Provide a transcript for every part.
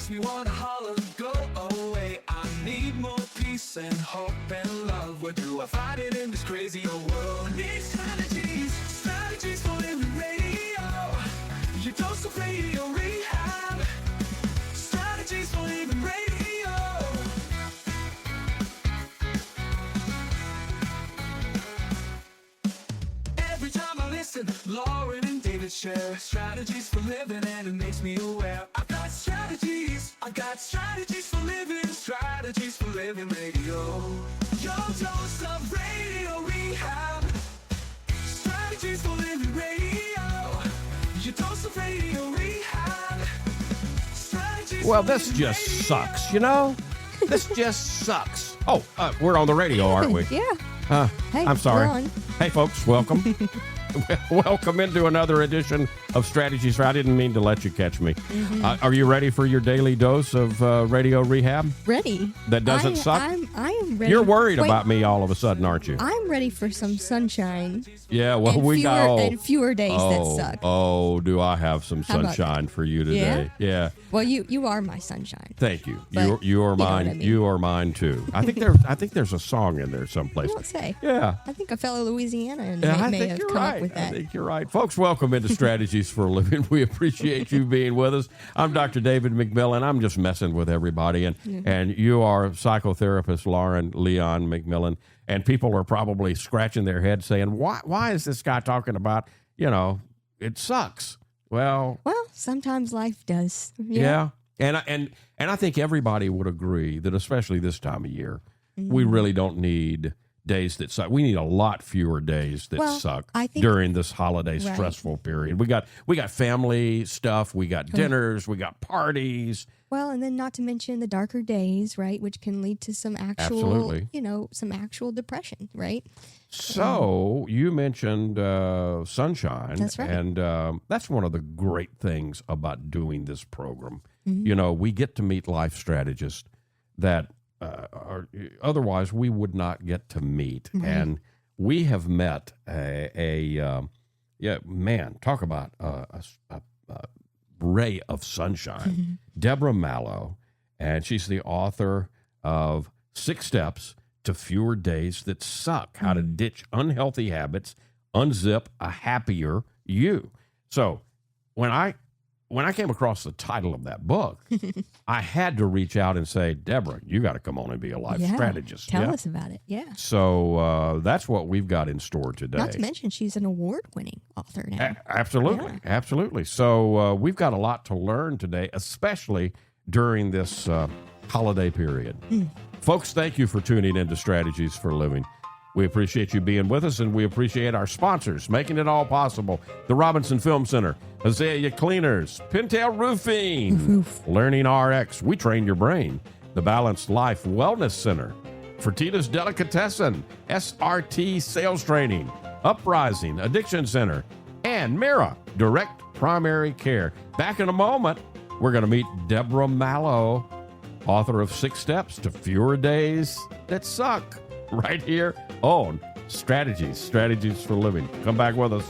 makes me want to holler, go away. I need more peace and hope and love. Where do I find it in this crazy old world? I need strategies, strategies for living radio. Your dose of radio rehab. Strategies for living radio. Every time I listen, Lauren and David share strategies for living, and it makes me aware. I've got strategies for living, strategies for living radio. Your dose of radio rehab. Strategies for living radio. Your dose of radio rehab. Strategies Well, for this living just radio. sucks, you know? This just sucks. Oh, we're on the radio, aren't we? Yeah. Hey, I'm sorry. we're on. Hey, folks, welcome. Welcome into another edition of Strategies. I didn't mean to let you catch me. Are you ready for your daily dose of radio rehab? Ready. That doesn't suck? I am ready. You're worried Wait, about me all of a sudden, aren't you? I'm ready for some sunshine. Yeah, well, and we fewer, got... and fewer days that suck. Oh, do I have some How about sunshine for you today? Yeah. Well, you are my sunshine. Thank you. But You are you know mine. what I mean. You are mine too. I think there's a song in there someplace. You don't say. Yeah. I think a fellow Louisiana Yeah, I may think have you're come right. up with I that. think you're right. Folks, welcome into Strategies for a Living. We appreciate you being with us. I'm Dr. David McMillan. I'm just messing with everybody. And you are psychotherapist Lauren Leon McMillan. And people are probably scratching their heads saying, why is this guy talking about, it sucks? Well, Sometimes life does. yeah. And I think everybody would agree that especially this time of year, we really don't need days that suck. We need a lot fewer days that suck I think- during this holiday stressful period. We got family stuff, we got dinners, we got parties. Well, and then not to mention the darker days, right, which can lead to some actual, Absolutely. some actual depression, right? So you mentioned sunshine. That's right. And that's one of the great things about doing this program. Mm-hmm. We get to meet life strategists that otherwise we would not get to meet. Mm-hmm. And we have met talk about a ray of sunshine. Mm-hmm. Deborah Mallow, and she's the author of 6 Steps to Fewer Days That Suck, How to Ditch Unhealthy Habits, Unzip a Happier You. So when I came across the title of that book, I had to reach out and say, Deborah, you got to come on and be a life strategist. Tell us about it. Yeah. So that's what we've got in store today. Not to mention she's an award-winning author now. Absolutely. Yeah. Absolutely. So we've got a lot to learn today, especially during this holiday period. Folks, thank you for tuning into Strategies for a Living. We appreciate you being with us, and we appreciate our sponsors making it all possible. The Robinson Film Center, Azalea Cleaners, Pintail Roofing, Learning RX, We Train Your Brain, the Balanced Life Wellness Center, Fertitta's Delicatessen, SRT Sales Training, Uprising Addiction Center, and Mira Direct Primary Care. Back in a moment, we're going to meet Deborah Mallow, author of 6 Steps to Fewer Days That Suck, right here on Strategies for a Living. Come back with us.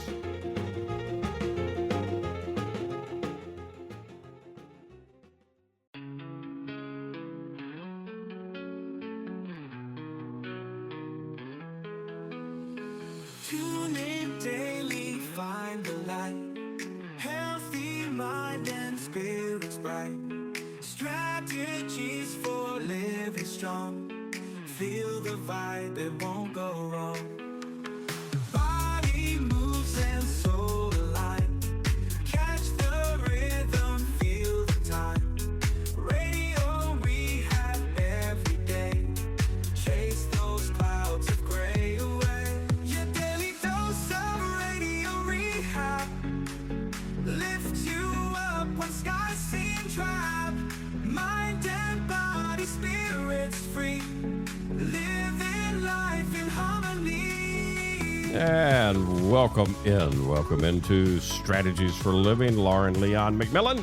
Tune in daily, find the light. Healthy mind and spirits bright. Strategies for living strong. Feel the vibe, it won't go wrong. Body moves and soul align. Catch the rhythm, feel the time. Radio rehab every day. Chase those clouds of gray away. Your daily dose of radio rehab. Lift you up when skies seem drab. Mind and body, spirits free. Living life in harmony. And welcome into Strategies for a Living. Lauren Leon McMillan,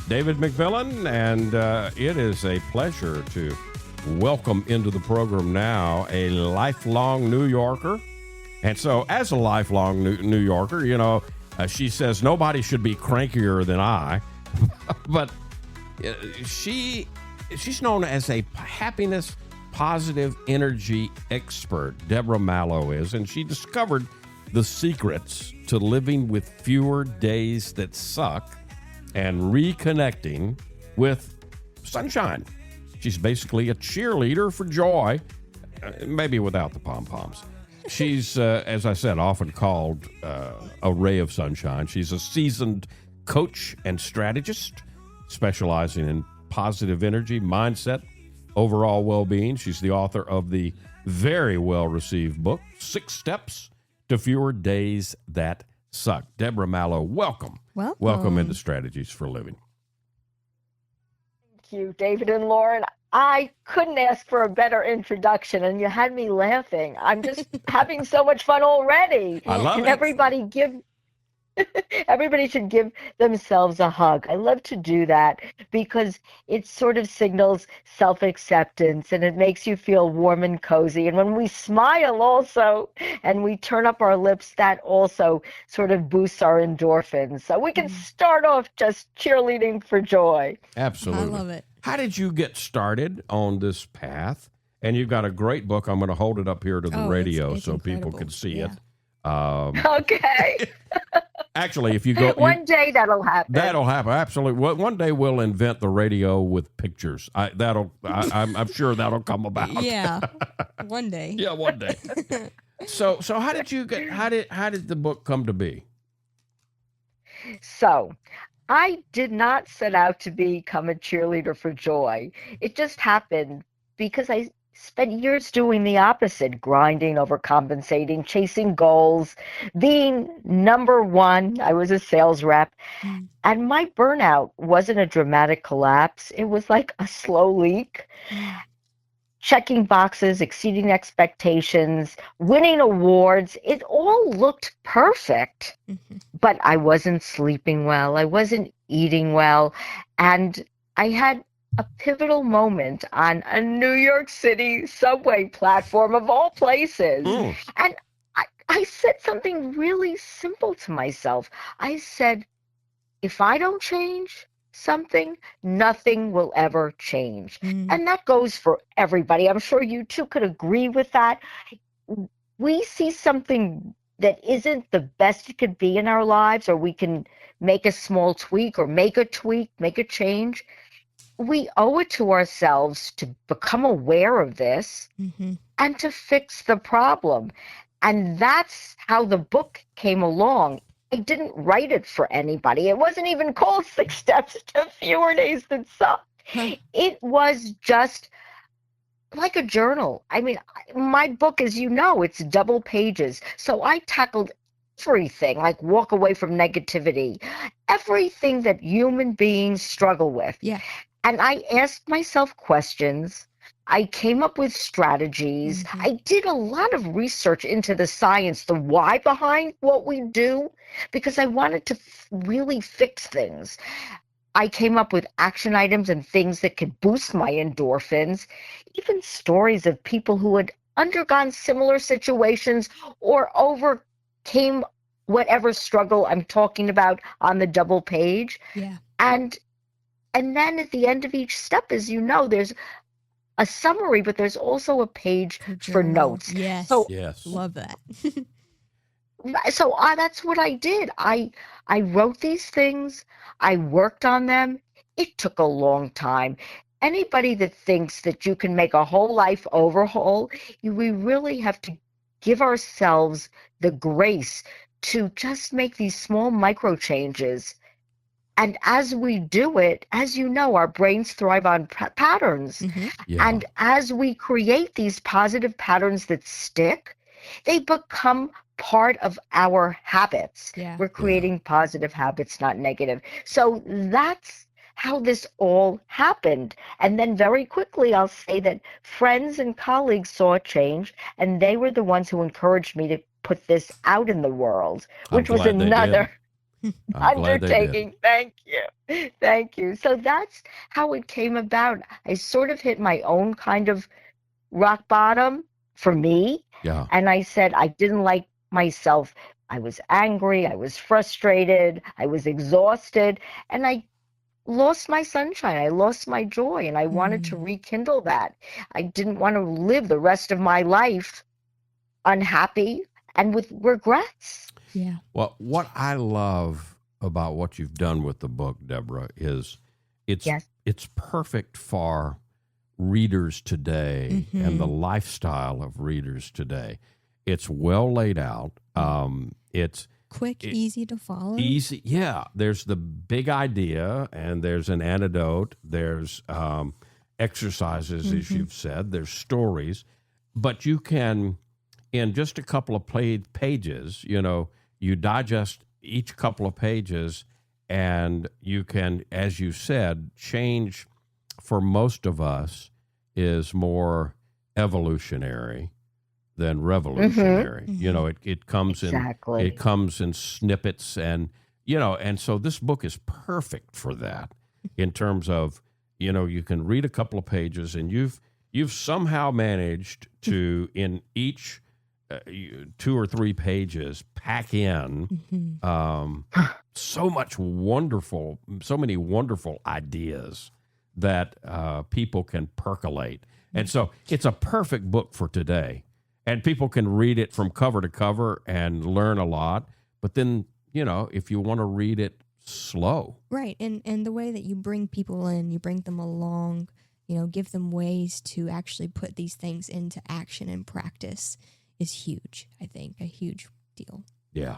David McMillan, and it is a pleasure to welcome into the program now a lifelong New Yorker. And so as a lifelong New Yorker, she says nobody should be crankier than I, but Uh, she she's known as a happiness positive energy expert. Deborah Mallow is, and she discovered the secrets to living with fewer days that suck and reconnecting with sunshine. She's basically a cheerleader for joy, maybe without the pom-poms. She's, as I said, often called a ray of sunshine. She's a seasoned coach and strategist, specializing in positive energy, mindset, overall well-being. She's the author of the very well-received book, 6 Steps to Fewer Days That Suck. Deborah Mallow, welcome. Welcome into Strategies for Living. Thank you, David and Lauren. I couldn't ask for a better introduction, and you had me laughing. I'm just having so much fun already. I love and it. Everybody should give themselves a hug. I love to do that because it sort of signals self-acceptance and it makes you feel warm and cozy. And when we smile also and we turn up our lips, that also sort of boosts our endorphins. So we can start off just cheerleading for joy. Absolutely. I love it. How did you get started on this path? And you've got a great book. I'm going to hold it up here to the radio it's so incredible. people can see Yeah. it. Okay. Actually, if you go... One day that'll happen. That'll happen. Absolutely. One day we'll invent the radio with pictures. I'm sure that'll come about. Yeah. One day. Yeah, one day. So how did you get? How did the book come to be? So, I did not set out to become a cheerleader for joy. It just happened because I spent years doing the opposite, grinding, overcompensating, chasing goals, being number one. I was a sales rep. And my burnout wasn't a dramatic collapse. It was like a slow leak. Checking boxes, exceeding expectations, winning awards. It all looked perfect. But I wasn't sleeping well. I wasn't eating well. And I had a pivotal moment on a New York City subway platform of all places. And I said something really simple to myself. I said, if I don't change something, nothing will ever change. And that goes for everybody. I'm sure you too could agree with that. We see something that isn't the best it could be in our lives, or we can make a small tweak or make a change. We owe it to ourselves to become aware of this and to fix the problem. And that's how the book came along. I didn't write it for anybody. It wasn't even called 6 Steps to Fewer Days That Suck. It was just like a journal. I mean, my book, as you know, it's double pages. So I tackled everything, like walk away from negativity, everything that human beings struggle with. Yeah. And I asked myself questions. I came up with strategies. I did a lot of research into the science, the why behind what we do, because I wanted to really fix things. I came up with action items and things that could boost my endorphins, even stories of people who had undergone similar situations or overcame whatever struggle I'm talking about on the double page. Yeah. And then at the end of each step, as you know, there's a summary, but there's also a page for Journal. notes. Yes. So, Yes. Love that. that's what I did. I wrote these things. I worked on them. It took a long time. Anybody that thinks that you can make a whole life overhaul, we really have to give ourselves the grace to just make these small micro changes. And as we do it, as you know, our brains thrive on patterns. Yeah. And as we create these positive patterns that stick, they become part of our habits. Yeah. We're creating positive habits, not negative. So that's how this all happened. And then very quickly, I'll say that friends and colleagues saw a change, and they were the ones who encouraged me to put this out in the world, which was glad they did. another I'm glad they did. undertaking. Thank you. So that's how it came about. I sort of hit my own kind of rock bottom for me. Yeah. And I said I didn't like myself. I was angry. I was frustrated. I was exhausted. And I lost my sunshine. I lost my joy, and I wanted to rekindle that. I didn't want to live the rest of my life unhappy and with regrets. Yeah. Well, what I love about what you've done with the book, Deborah, is it's Yes. it's perfect for readers today and the lifestyle of readers today. It's well laid out. It's Quick, easy to follow. easy. Yeah, there's the big idea, and there's an antidote. There's exercises, as you've said. There's stories, but you can, in just a couple of pages, you digest each couple of pages, and you can, as you said, change. For most of us, is more evolutionary than revolutionary. It comes Exactly. in snippets, and and so this book is perfect for that. In terms of you can read a couple of pages, and you've somehow managed to, in each 2 or 3 pages, pack in so many wonderful ideas that people can percolate. And so it's a perfect book for today. And people can read it from cover to cover and learn a lot. But then, if you want to read it slow. Right. And the way that you bring people in, you bring them along, give them ways to actually put these things into action and practice is huge, I think, a huge deal. Yeah,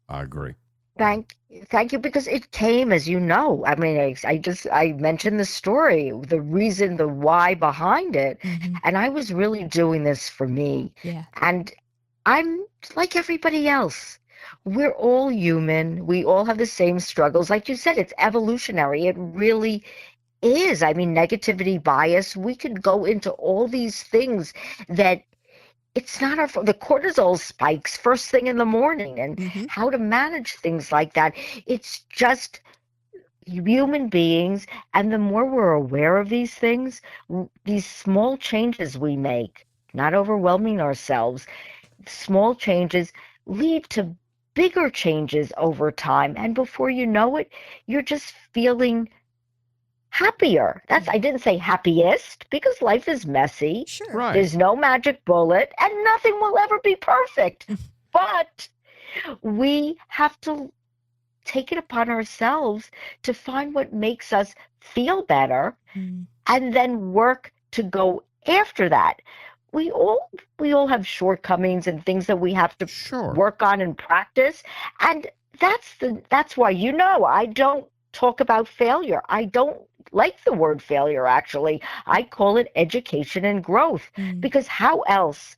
I agree. Thank you, because it came, as you know. I mean, I mentioned the story, the reason, the why behind it, and I was really doing this for me. Yeah. And I'm like everybody else. We're all human. We all have the same struggles. Like you said, it's evolutionary. It really is. I mean, negativity, bias, we could go into all these things that it's not the cortisol spikes first thing in the morning, and how to manage things like that. It's just human beings. And the more we're aware of these things, these small changes we make, not overwhelming ourselves, small changes lead to bigger changes over time. And before you know it, you're just feeling happier. I didn't say happiest, because life is messy. Sure. Right. There's no magic bullet, and nothing will ever be perfect. But we have to take it upon ourselves to find what makes us feel better, and then work to go after that. We all have shortcomings and things that we have to work on and practice. And that's why, I don't talk about failure. I don't like the word failure, actually. I call it education and growth, because how else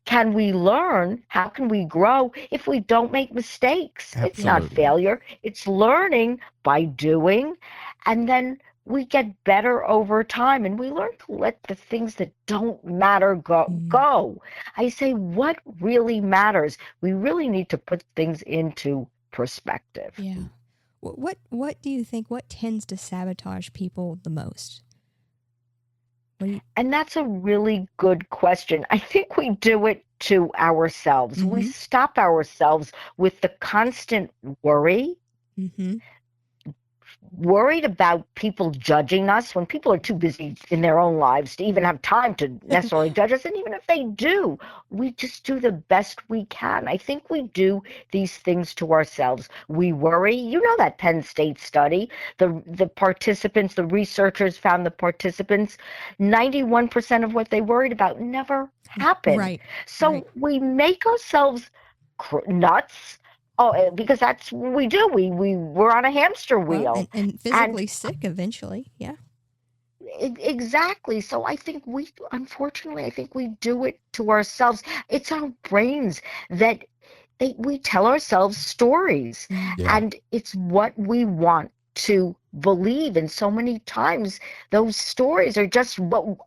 can we learn? How can we grow if we don't make mistakes? Absolutely. It's not failure. It's learning by doing, and then we get better over time, and we learn to let the things that don't matter go. I say, what really matters? We really need to put things into perspective. Yeah. What do you think? What tends to sabotage people the most? And that's a really good question. I think we do it to ourselves. We stop ourselves with the constant worry. Worried about people judging us, when people are too busy in their own lives to even have time to necessarily judge us. And even if they do, we just do the best we can. I think we do these things to ourselves. We worry. That Penn State study, the participants, the researchers found the participants, 91% of what they worried about never happened. Right. So we make ourselves nuts. Oh, because that's what we do. We're on a hamster wheel. Well, and physically sick eventually. Yeah. Exactly. So I think unfortunately, we do it to ourselves. It's our brains that we tell ourselves stories, and it's what we want to believe. And so many times those stories are just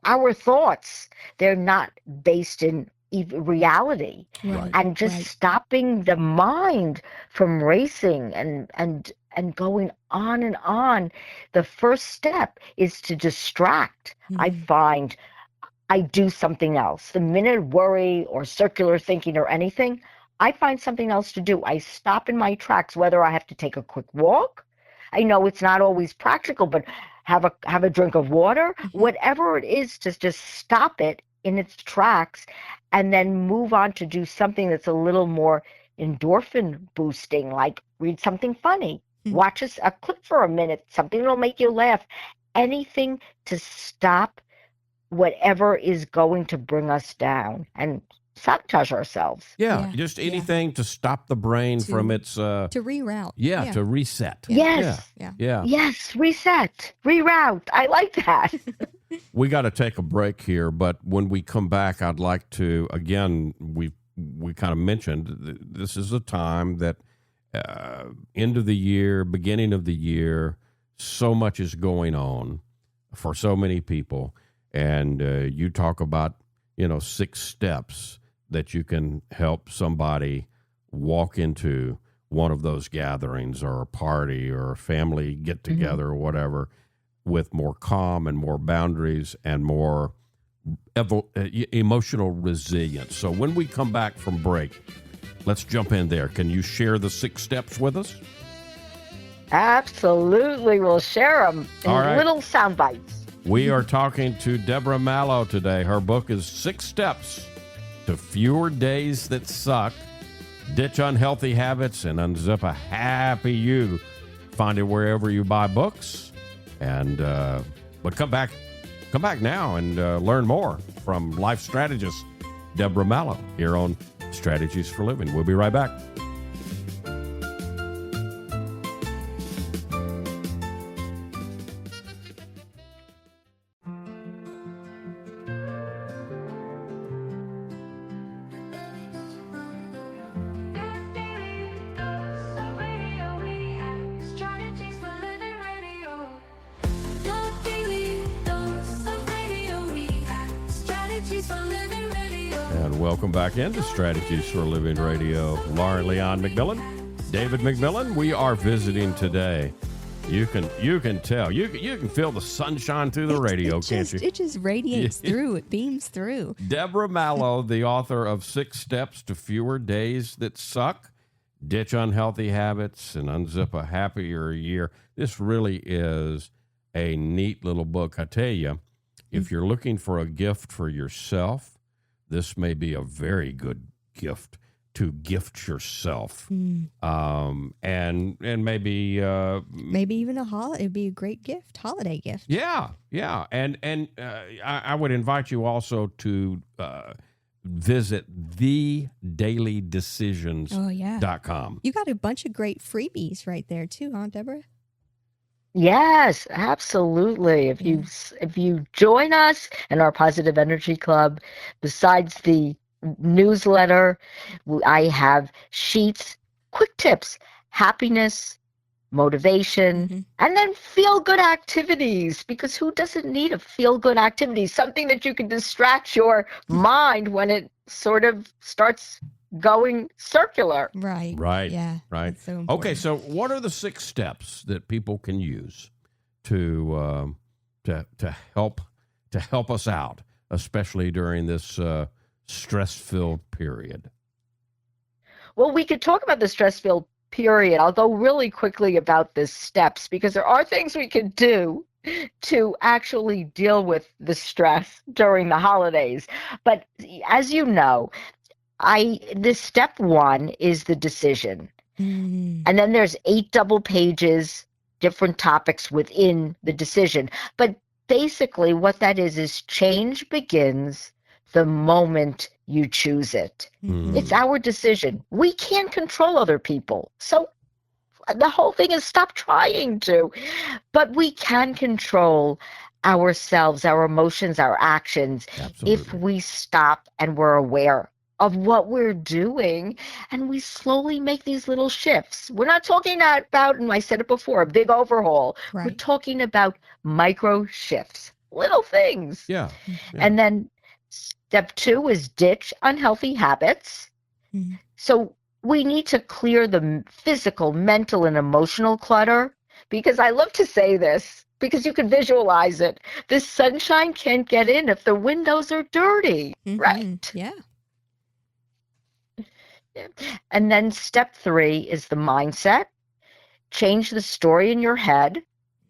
our thoughts. They're not based in reality. Right. And just stopping the mind from racing and going on and on. The first step is to distract. I find I do something else. The minute worry or circular thinking or anything, I find something else to do. I stop in my tracks, whether I have to take a quick walk, I know it's not always practical, but have a drink of water, whatever it is, to just stop it in its tracks and then move on to do something that's a little more endorphin boosting, like read something funny, watch a clip for a minute, something that'll make you laugh, anything to stop whatever is going to bring us down and sabotage ourselves. Yeah, just anything to stop the brain from its to reroute. to reset. Yes. Yeah. Yes, reset, reroute. I like that. We got to take a break here, but when we come back, I'd like to, again, we kind of mentioned this is a time that end of the year, beginning of the year, so much is going on for so many people. And you talk about, 6 steps that you can help somebody walk into one of those gatherings or a party or a family get together or whatever with more calm and more boundaries and more emotional resilience. So when we come back from break, let's jump in there. Can you share the 6 steps with us? Absolutely. We'll share them in All right. little sound bites. We are talking to Deborah Mallow today. Her book is 6 Steps to Fewer Days That Suck. Ditch unhealthy habits and unzip a happy you. Find it wherever you buy books. And but come back now and learn more from life strategist Deborah Mallow here on Strategies for Living. We'll be right back. And welcome back into Strategies for Living Radio. Lauren Leon McMillan, David McMillan. We are visiting today. You can tell. You can feel the sunshine through the radio, can't you? It just radiates through. It beams through. Deborah Mallow, the author of 6 Steps to Fewer Days That Suck, Ditch Unhealthy Habits and Unzip a Happier Year. This really is a neat little book. I tell you, if you're looking for a gift for yourself, this may be a very good gift to gift yourself. And maybe even a holiday. It'd be a great gift, holiday gift. Yeah. And I would invite you also to visit thedailydecisions.com. You got a bunch of great freebies right there too, huh, Deborah? Yes, absolutely. If you join us in our Positive Energy Club, besides the newsletter, I have sheets, quick tips, happiness, motivation, and then feel-good activities, because who doesn't need a feel-good activity? Something that you can distract your mind when it sort of starts going circular. Right. Yeah. Right. So important. Okay. So, what are the 6 steps that people can use to help us out, especially during this stress-filled period? Well, we could talk about the stress-filled period. I'll go really quickly about the steps, because there are things we could do to actually deal with the stress during the holidays. But as you know, this step 1 is the decision. And then there's 8 double pages, different topics within the decision. But basically what that is change begins the moment you choose it. It's our decision. We can't control other people. So the whole thing is stop trying to. But we can control ourselves, our emotions, our actions, if we stop and we're aware of what we're doing, and we slowly make these little shifts. We're not talking about, and I said it before, a big overhaul. Right. We're talking about micro shifts, little things. Yeah. And then step 2 is ditch unhealthy habits. So we need to clear the physical, mental, and emotional clutter, because I love to say this, because you can visualize it. The sunshine can't get in if the windows are dirty, right? Yeah. And then step 3 is the mindset. change the story in your head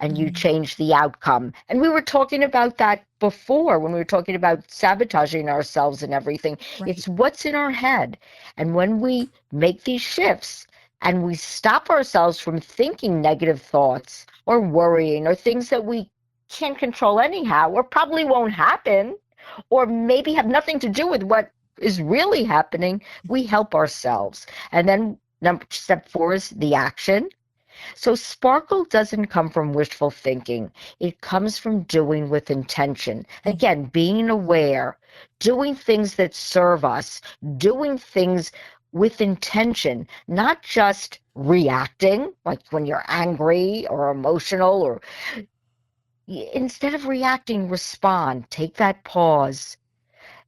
and you change the outcome. And we were talking about that before when we were talking about sabotaging ourselves and everything. Right. It's what's in our head. And when we make these shifts and we stop ourselves from thinking negative thoughts or worrying or things that we can't control anyhow, or probably won't happen, or maybe have nothing to do with what is really happening, we help ourselves. And then step 4 is the action. So sparkle doesn't come from wishful thinking. It comes from doing with intention. Again, being aware, doing things that serve us, doing things with intention, not just reacting, like when you're angry or emotional, or instead of reacting, respond, take that pause,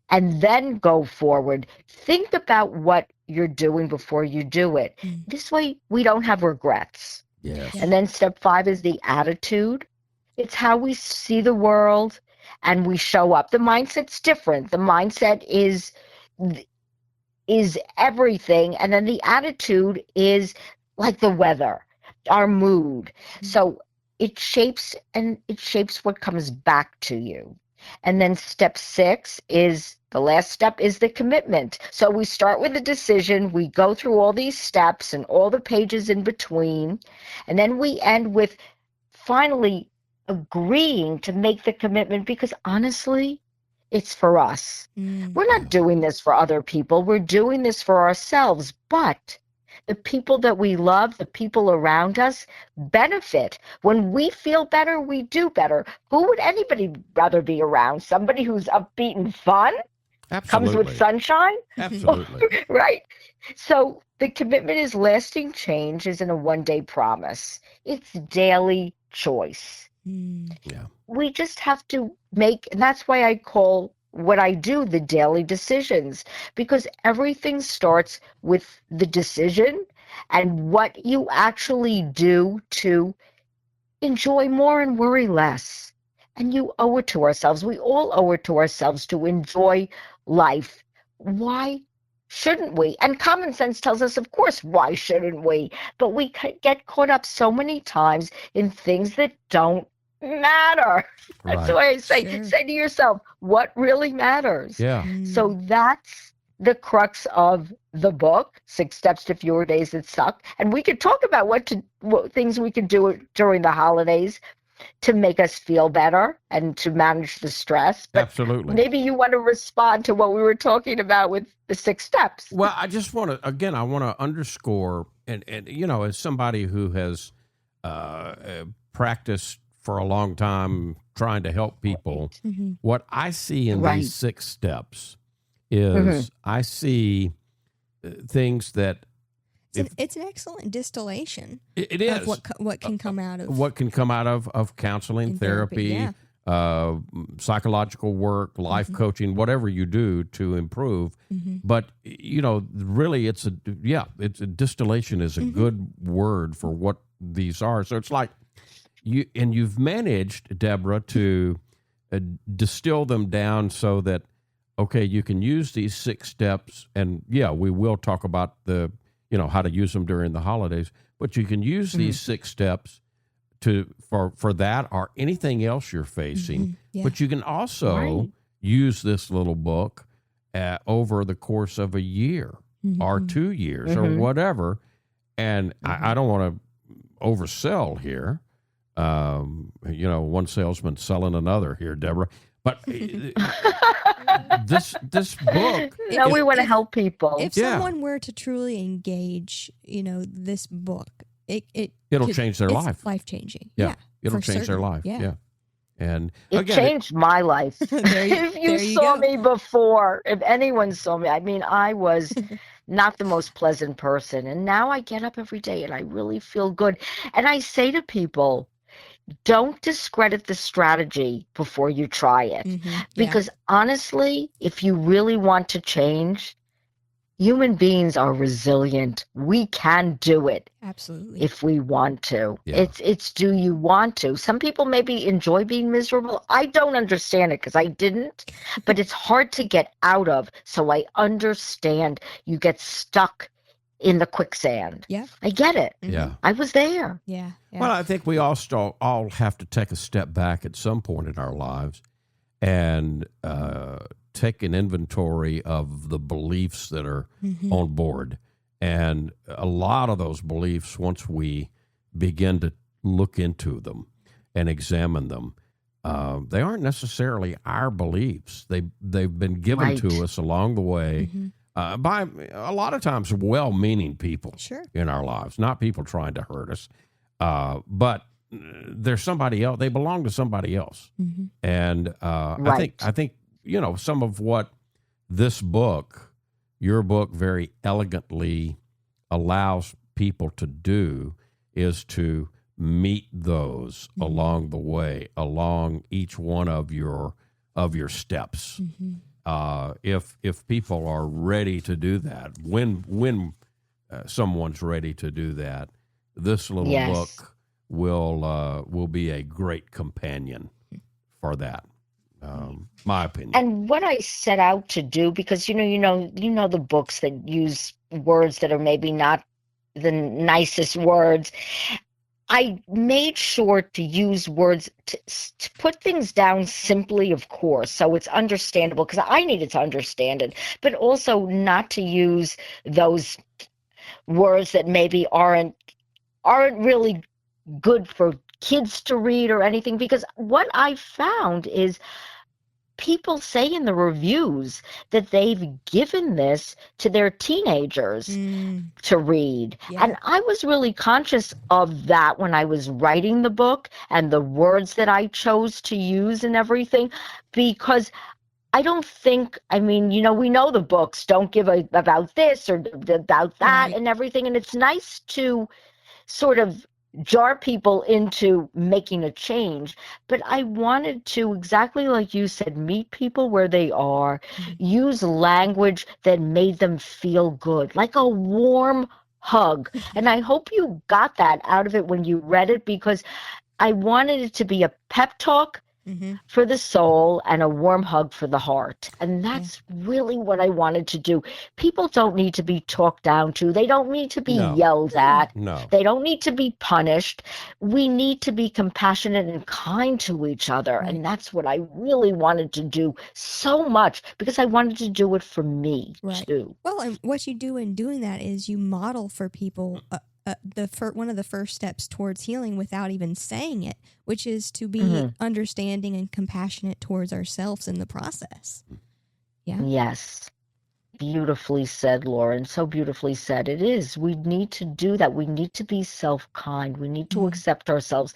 and then go forward. Think about what you're doing before you do it. This way, we don't have regrets. Yes. And then step 5 is the attitude. It's how we see the world and we show up. The mindset's different. The mindset is everything. And then the attitude is like the weather, our mood. So it shapes what comes back to you. And then step 6 is the last step is the commitment. So we start with a decision, we go through all these steps and all the pages in between, and then we end with finally agreeing to make the commitment, because honestly, it's for us. We're not doing this for other people. We're doing this for ourselves. But the people that we love, the people around us, benefit. When we feel better, we do better. Who would anybody rather be around? Somebody who's upbeat and fun? Absolutely. Comes with sunshine? Absolutely. Right? So the commitment is lasting change, isn't a one-day promise. It's daily choice. Yeah. We just have to make, and that's why I call what I do the daily decisions, because everything starts with the decision and what you actually do to enjoy more and worry less. And you owe it to ourselves. We all owe it to ourselves to enjoy life. Why shouldn't we? And common sense tells us, of course, why shouldn't we? But we get caught up so many times in things that don't matter. That's Right. why I say, Sure. say to yourself, what really matters? Yeah. So that's the crux of the book, 6 Steps to Fewer Days That Suck. And we could talk about what things we can do during the holidays to make us feel better and to manage the stress. But Absolutely. maybe you want to respond to what we were talking about with the 6 steps. Well, I just want to, again, I want to underscore, and you know, as somebody who has practiced for a long time trying to help people, what I see in Right. these 6 steps is I see things that It's an excellent distillation it is of what can come out of what can come out of counseling, in therapy, therapy, psychological work, life coaching, whatever you do to improve. But you know, really, it's a distillation is a good word for what these are. So it's like you've managed, Deborah, to distill them down so that okay, you can use these 6 steps, and we will talk about the how to use them during the holidays, but you can use these 6 steps for that or anything else you're facing. But you can also use this little book over the course of a year or 2 years or whatever. And I don't want to oversell here. One salesman selling another here, Deborah. But this book. No, we want to help people. If someone were to truly engage, this book, it'll change their life. It's life-changing. Yeah. It'll for change their certain. life. Yeah. And It again, changed my life. If you saw me before, if anyone saw me, I mean, I was not the most pleasant person. And now I get up every day and I really feel good. And I say to people, don't discredit the strategy before you try it. Because honestly, if you really want to change, human beings are resilient. We can do it. Absolutely. If we want to. Yeah. It's do you want to? Some people maybe enjoy being miserable. I don't understand it because I didn't, but it's hard to get out of. So I understand you get stuck in the quicksand. Yeah. I get it. Yeah. I was there. Yeah. Yeah. Well, I think we all have to take a step back at some point in our lives and take an inventory of the beliefs that are on board. And a lot of those beliefs, once we begin to look into them and examine them, they aren't necessarily our beliefs. They've been given Right. to us along the way by a lot of times well-meaning people Sure. in our lives, not people trying to hurt us. But there's somebody else. They belong to somebody else. And Right. I think some of what this book, your book, very elegantly allows people to do is to meet those along the way, along each one of your steps. If people are ready to do that, when someone's ready to do that, this little Yes. book will be a great companion for that. My opinion. And what I set out to do, because you know the books that use words that are maybe not the nicest words, I made sure to use words to put things down simply, of course, so it's understandable, because I needed to understand it, but also not to use those words that maybe aren't really good for kids to read or anything, because what I found is people say in the reviews that they've given this to their teenagers to read. Yeah. And I was really conscious of that when I was writing the book and the words that I chose to use and everything, because I don't think, we know the books don't give about this or about that Right. and everything. And it's nice to sort of jar people into making a change, but I wanted to, exactly like you said, meet people where they are, use language that made them feel good, like a warm hug. And I hope you got that out of it when you read it, because I wanted it to be a pep talk for the soul and a warm hug for the heart. And that's really what I wanted to do. People don't need to be talked down to. They don't need to be yelled at. No. They don't need to be punished. We need to be compassionate and kind to each other. Right. And that's what I really wanted to do so much, because I wanted to do it for me Right. too. Well, and what you do in doing that is you model for people one of the first steps towards healing without even saying it, which is to be understanding and compassionate towards ourselves in the process. Yeah. Yes. Beautifully said, Lauren. So beautifully said. It is. We need to do that. We need to be self-kind. We need to accept ourselves.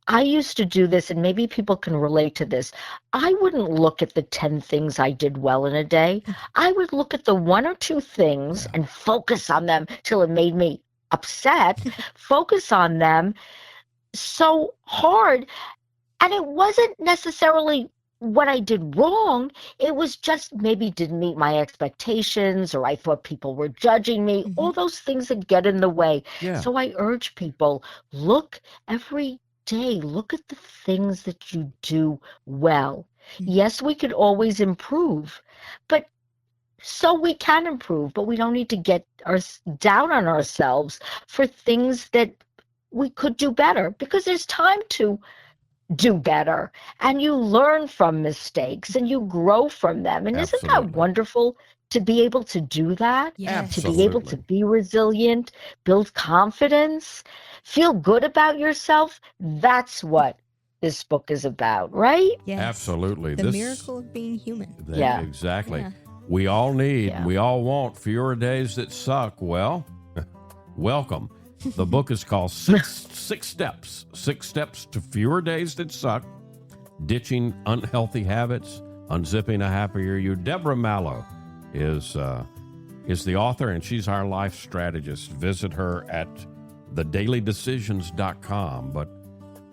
I used to do this, and maybe people can relate to this. I wouldn't look at the 10 things I did well in a day. I would look at the 1 or 2 things and focus on them till it made me upset, focus on them so hard. And it wasn't necessarily what I did wrong. It was just maybe didn't meet my expectations, or I thought people were judging me, all those things that get in the way. Yeah. So I urge people, look every day, look at the things that you do well. Yes, we could always improve, but we can improve, but we don't need to get down on ourselves for things that we could do better, because there's time to do better, and you learn from mistakes and you grow from them. And isn't Absolutely. that wonderful to be able to do that? Yes. To be able to Absolutely. be resilient, build confidence, feel good about yourself. That's what this book is about, right? Yes. Absolutely. The miracle of being human. Yeah. Exactly. Yeah. We all need, Yeah. we all want fewer days that suck. Well, welcome. The book is called Six Steps. 6 Steps to Fewer Days That Suck. Ditching Unhealthy Habits, Unzipping a Happier You. Deborah Mallow is the author, and she's our life strategist. Visit her at thedailydecisions.com. But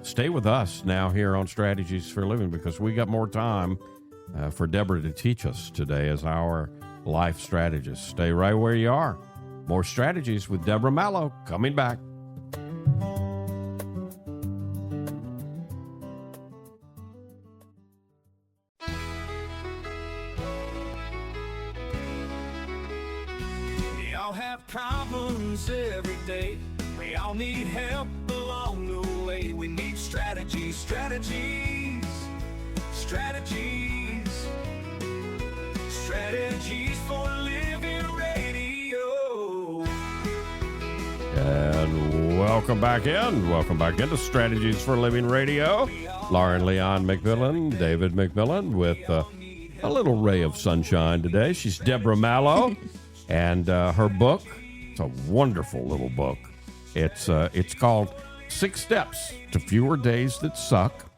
stay with us now here on Strategies for Living, because we got more time for Deborah to teach us today as our life strategist. Stay right where you are. More strategies with Deborah Mallow coming back. all have problems every day. We all need help along the way. We need strategies, strategies, strategies, strategies for living radio. And welcome back in. Welcome back into Strategies for Living Radio. Lauren Leon McMillan, David McMillan with a little ray of sunshine today. She's Deborah Mallow, and her book, it's a wonderful little book. It's called 6 Steps to Fewer Days That Suck,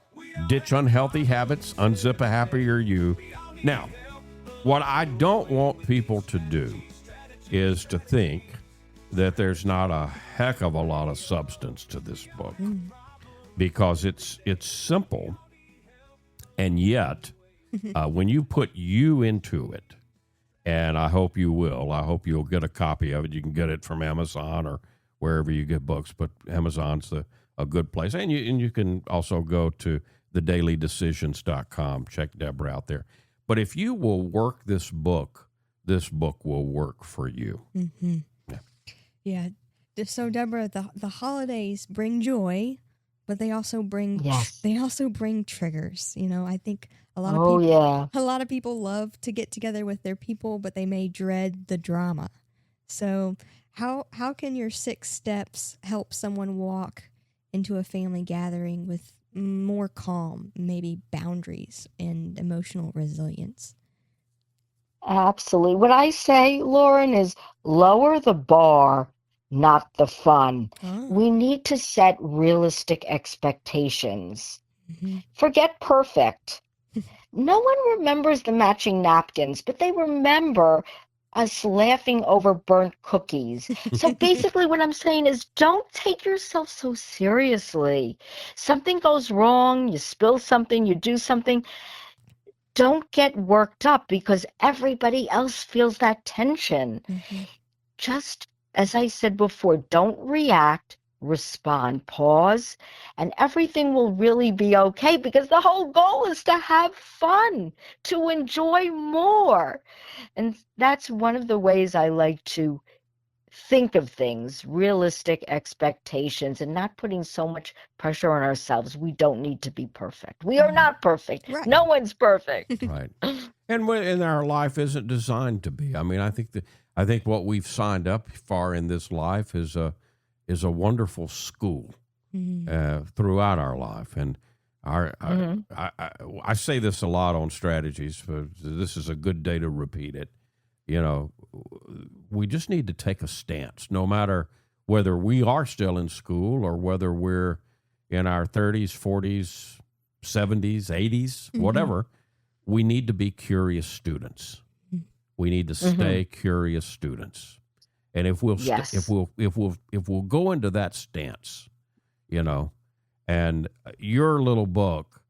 Ditch Unhealthy Habits, Unzip a Happier You. Now, what I don't want people to do is to think that there's not a heck of a lot of substance to this book, because it's simple, and yet when you put you into it, and I hope you will, I hope you'll get a copy of it. You can get it from Amazon or wherever you get books, but Amazon's a good place. And you can also go to thedailydecisions.com. Check Deborah out there. But if you will work this book will work for you. Mm-hmm. Yeah. So Deborah, the holidays bring joy, but they also bring triggers. You know, I think a lot of people love to get together with their people, but they may dread the drama. So how can your 6 steps help someone walk into a family gathering with more calm, maybe boundaries and emotional resilience? Absolutely. What I say, Lauren, is lower the bar, not the fun. Oh. We need to set realistic expectations. Mm-hmm. Forget perfect. No one remembers the matching napkins, but they remember us laughing over burnt cookies. So basically what I'm saying is, don't take yourself so seriously. Something goes wrong, you spill something, you do something. Don't get worked up because everybody else feels that tension. Mm-hmm. Just, as I said before, don't react, respond, pause, and everything will really be okay, because the whole goal is to have fun, to enjoy more. And that's one of the ways I like to think of things, realistic expectations, and not putting so much pressure on ourselves. We don't need to be perfect. We are not perfect. Right. No one's perfect. Right. And our life isn't designed to be. I mean, I think what we've signed up for in this life is a wonderful school throughout our life. And I say this a lot on strategies, but this is a good day to repeat it. You know, we just need to take a stance, no matter whether we are still in school or whether we're in our 30s, 40s, 70s, 80s, whatever. We need to be curious students. We need to stay curious students. And if we'll if we'll go into that stance, you know, and your little book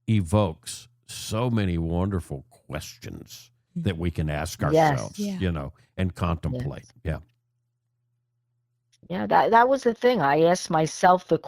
evokes so many wonderful questions that we can ask ourselves, you know, and contemplate. Yeah, that was the thing. I asked myself these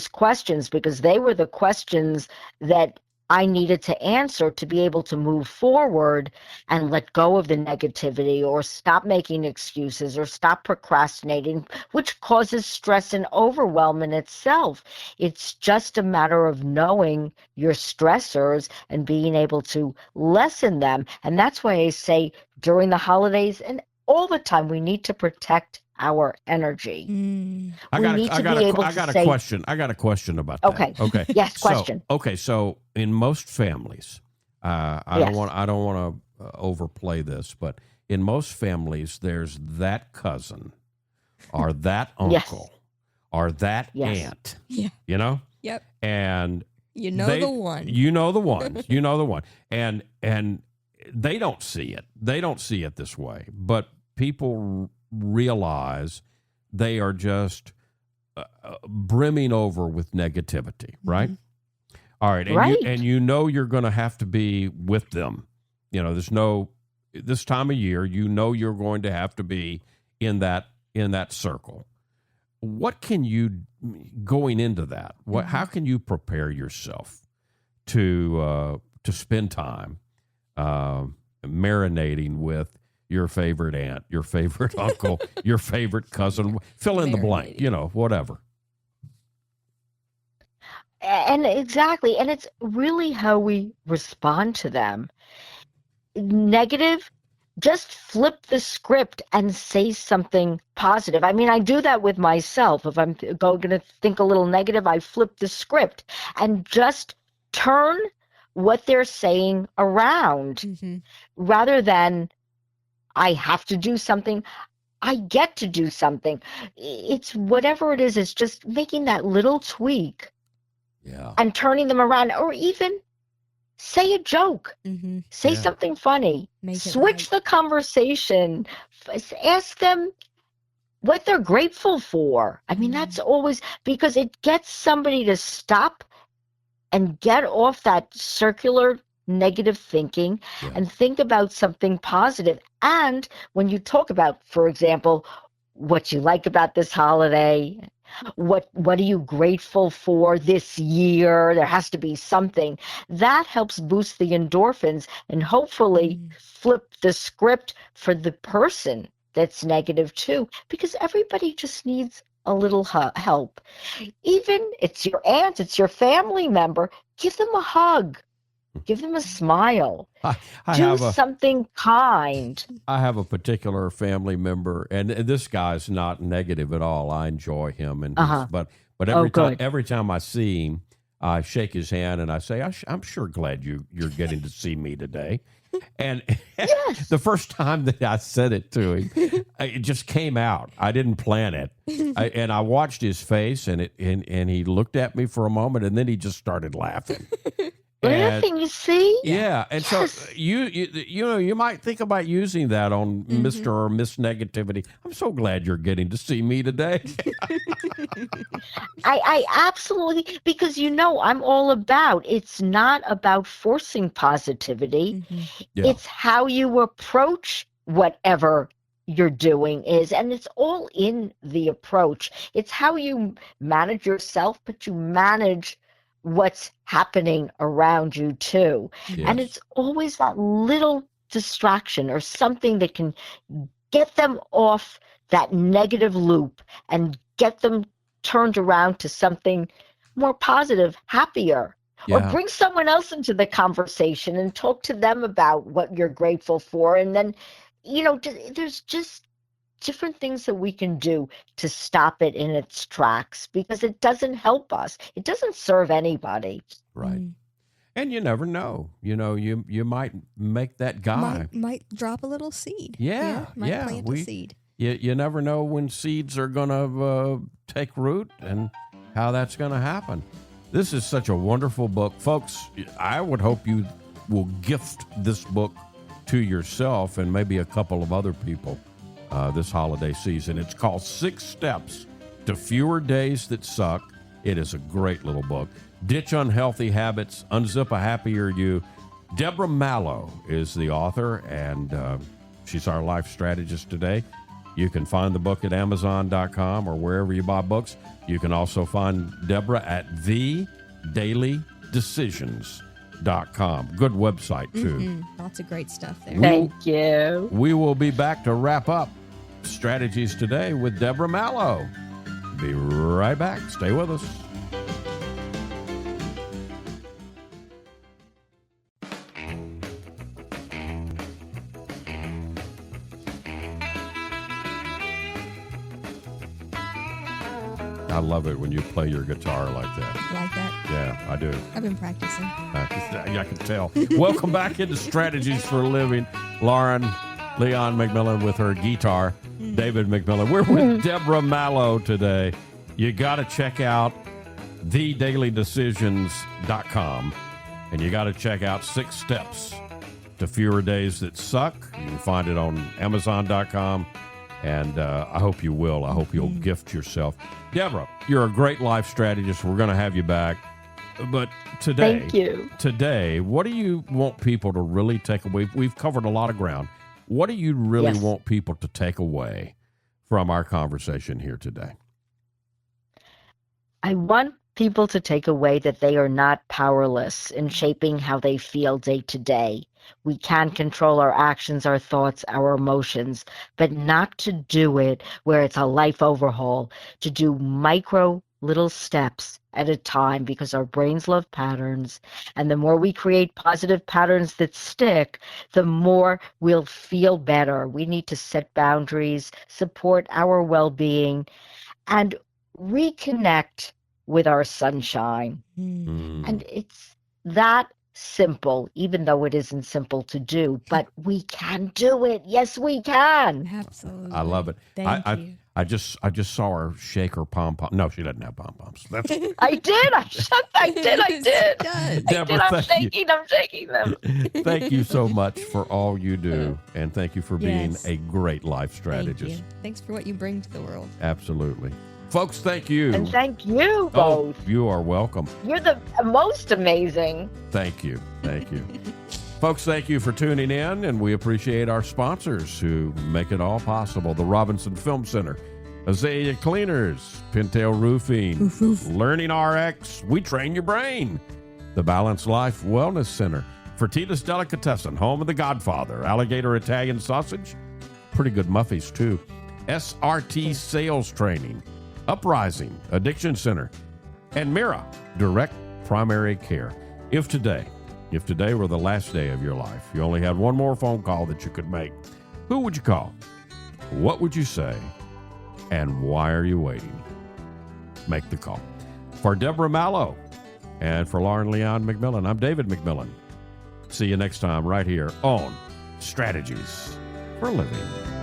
questions, because they were the questions that I needed to answer to be able to move forward and let go of the negativity, or stop making excuses, or stop procrastinating, which causes stress and overwhelm in itself. It's just a matter of knowing your stressors and being able to lessen them. And that's why I say during the holidays and all the time, we need to protect our energy. I got a question. I got a question about that. Okay. Yes, question. So in most families, I don't want to overplay this, but in most families, there's that cousin, or that uncle, or that aunt. Yeah. You know. Yep. And the one. You know the one. You know the one. And they don't see it. They don't see it this way, but people realize they are just brimming over with negativity, right? All right, and you know you're going to have to be with them. You know, this time of year, you know you're going to have to be in that circle. What can you, going into that? How can you prepare yourself to spend time marinating with your favorite aunt, your favorite uncle, your favorite cousin, fill in the blank, whatever. And exactly. And it's really how we respond to them. Negative, just flip the script and say something positive. I mean, I do that with myself. If I'm going to think a little negative, I flip the script and just turn what they're saying around rather than I have to do something. I get to do something. It's whatever it is, it's just making that little tweak and turning them around, or even say a joke, say something funny, switch the conversation, ask them what they're grateful for. I mean, that's always, because it gets somebody to stop and get off that circular negative thinking and think about something positive. And when you talk about, for example, what you like about this holiday, what are you grateful for this year? There has to be something that helps boost the endorphins and hopefully flip the script for the person that's negative too, because everybody just needs a little help. Even it's your aunt, it's your family member, give them a hug. Give them a smile. Do something kind. I have a particular family member, and this guy's not negative at all. I enjoy him, and but every time I see him, I shake his hand and I say, "I'm sure glad you're getting to see me today." And the first time that I said it to him, it just came out. I didn't plan it, and I watched his face, and he looked at me for a moment, and then he just started laughing. Laughing, you see? Yeah, and so you might think about using that on Mr. or Miss Negativity. I'm so glad you're getting to see me today. I absolutely, because I'm all about, it's not about forcing positivity. It's how you approach whatever you're doing is, and it's all in the approach. It's how you manage yourself, but you manage what's happening around you too. And it's always that little distraction or something that can get them off that negative loop and get them turned around to something more positive, happier. Or bring someone else into the conversation and talk to them about what you're grateful for. And then, there's just different things that we can do to stop it in its tracks, because it doesn't help us. It doesn't serve anybody. Right. And you never know. You might make that guy. Might drop a little seed. Might plant a seed. You never know when seeds are going to take root and how that's going to happen. This is such a wonderful book. Folks, I would hope you will gift this book to yourself and maybe a couple of other people this holiday season. It's called 6 Steps to Fewer Days That Suck. It is a great little book. Ditch Unhealthy Habits, Unzip a Happier You. Deborah Mallow is the author, and she's our life strategist today. You can find the book at Amazon.com or wherever you buy books. You can also find Deborah at thedailydecisions.com. Good website, too. Lots of great stuff there. Thank you. We will be back to wrap up Strategies Today with Deborah Mallow. Be right back. Stay with us. I love it when you play your guitar like that. Like that? Yeah, I do. I've been practicing. I can tell. Welcome back into Strategies for Living. Leon McMillan with her guitar. David McMillan. We're with Deborah Mallow today. You got to check out thedailydecisions.com, and you got to check out 6 Steps to Fewer Days That Suck. You can find it on Amazon.com. And I hope you will. I hope you'll gift yourself. Deborah, you're a great life strategist. We're going to have you back. But today, thank you. Today, what do you want people to really take away? We've covered a lot of ground. What do you really want people to take away from our conversation here today? I want people to take away that they are not powerless in shaping how they feel day to day. We can control our actions, our thoughts, our emotions, but not to do it where it's a life overhaul, to do micro little steps at a time, because our brains love patterns. And the more we create positive patterns that stick, the more we'll feel better. We need to set boundaries, support our well-being, and reconnect with our sunshine. And it's that simple, even though it isn't simple to do, but we can do it. Yes, we can. Absolutely. I love it. Thank you. I just saw her shake her pom pom. No, she doesn't have pom poms. That's I did. I did. Deborah, I'm shaking them. Thank you so much for all you do, and thank you for being Yes. a great life Thank strategist. you. Thanks for what you bring to the world. Absolutely. Folks, thank you. And thank you Oh, both. you are welcome. You're the most amazing. Thank you. Thank you. Folks, thank you for tuning in, and we appreciate our sponsors who make it all possible. The Robinson Film Center, Azalea Cleaners, Pintail Roofing, Learning RX, We Train Your Brain, the Balanced Life Wellness Center, Fertitas Delicatessen, home of The Godfather, Alligator Italian Sausage, pretty good Muffies too, SRT Sales Training, Uprising Addiction Center, and Mira Direct Primary Care. If today were the last day of your life, you only had one more phone call that you could make, who would you call? What would you say? And why are you waiting? Make the call. For Deborah Mallow and for Lauren Leon McMillan, I'm David McMillan. See you next time right here on Strategies for Living.